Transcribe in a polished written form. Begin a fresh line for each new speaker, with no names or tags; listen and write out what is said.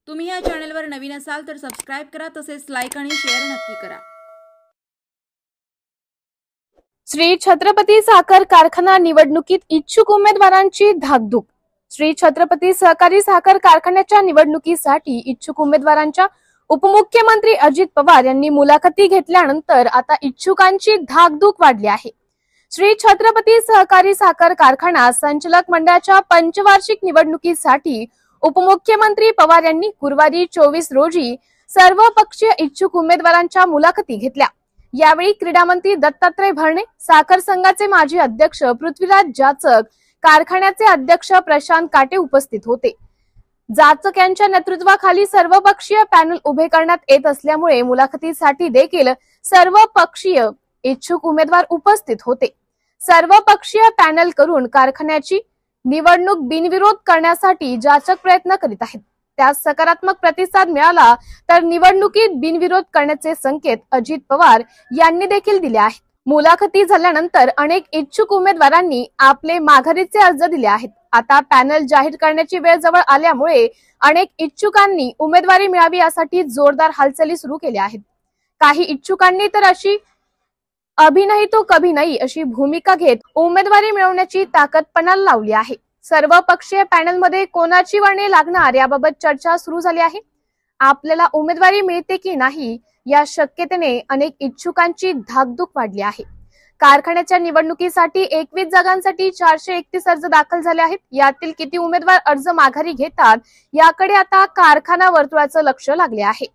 तुम्ही या चॅनलवर नवीन असाल तर सबस्क्राइब करा, तसेच लाईक आणि शेअर नक्की करा।
श्री छत्रपती साखर कारखाना निवडणुकीत इच्छुक उमेदवारांची धाकधूक। श्री छत्रपती सहकारी साखर कारखान्याच्या निवडणुकीसाठी इच्छुक उमेदवारांच्या उपमुख्यमंत्री अजित पवार यांनी मुलाखती घेतल्यानंतर आता इच्छुकांची धाकधूक वाढली आहे। श्री छत्रपती सहकारी साखर कारखाना संचालक मंडळाच्या पंचवार्षिक निवडणुकीसाठी उपमुख्यमंत्री पवार यांनी गुरुवारी 24 रोजी सर्वपक्षीय इच्छुक उमेदवारांच्या मुलाखती घेतल्या। यावेळी क्रीडा मंत्री दत्तात्रय भरणे, साखर संघाचे माजी अध्यक्ष पृथ्वीराज जाचक, कारखान्याचे अध्यक्ष प्रशांत काटे उपस्थित होते। जाचक यांच्या नेतृत्वाखाली सर्वपक्षीय पॅनल उभे करण्यात येत असल्यामुळे मुलाखतीसाठी देखील सर्वपक्षीय इच्छुक उमेदवार उपस्थित होते। सर्वपक्षीय पॅनल करून कारखान्याची निवडणूक बिनविरोध करण्यासाठी जाचक प्रयत्न करीत आहेत। त्यास सकारात्मक प्रतिसाद मिळाला तर निवडणुकीत बिनविरोध करण्याचे संकेत अजित पवार यांनी देखील दिले आहेत। मुलाखती झाल्यानंतर अनेक इच्छुक उमेदवारांनी आपले माघारीचे अर्ज दिले आहेत। आता पॅनल जाहीर करण्याची वेळ जवळ आल्यामुळे अनेक इच्छुकांनी उमेदवारी मिळावी यासाठी जोरदार हालचाली सुरू केल्या आहेत। काही इच्छुकांनी तर अशी अभी नहीं तो कभी नहीं अशी भूमिका घेत उमेदवारी मिळवण्याची ताकद पणाला लावली आहे। सर्वपक्षीय पॅनल मध्ये कोणाची वर्णी लागणार याबाबत चर्चा सुरू झाली आहे। आपल्याला उमेदवारी मिळते की नाही या शक्यतेने अनेक इच्छुकांची धाकधूक वाढली आहे। कारखान्याच्या निवडणुकीसाठी 21 जागांसाठी 431 अर्ज दाखल झाले आहेत। यातील किती उमेदवार अर्ज माघारी घेतात याकडे आता कारखाना वर्तुळाचं लक्ष लागले आहे।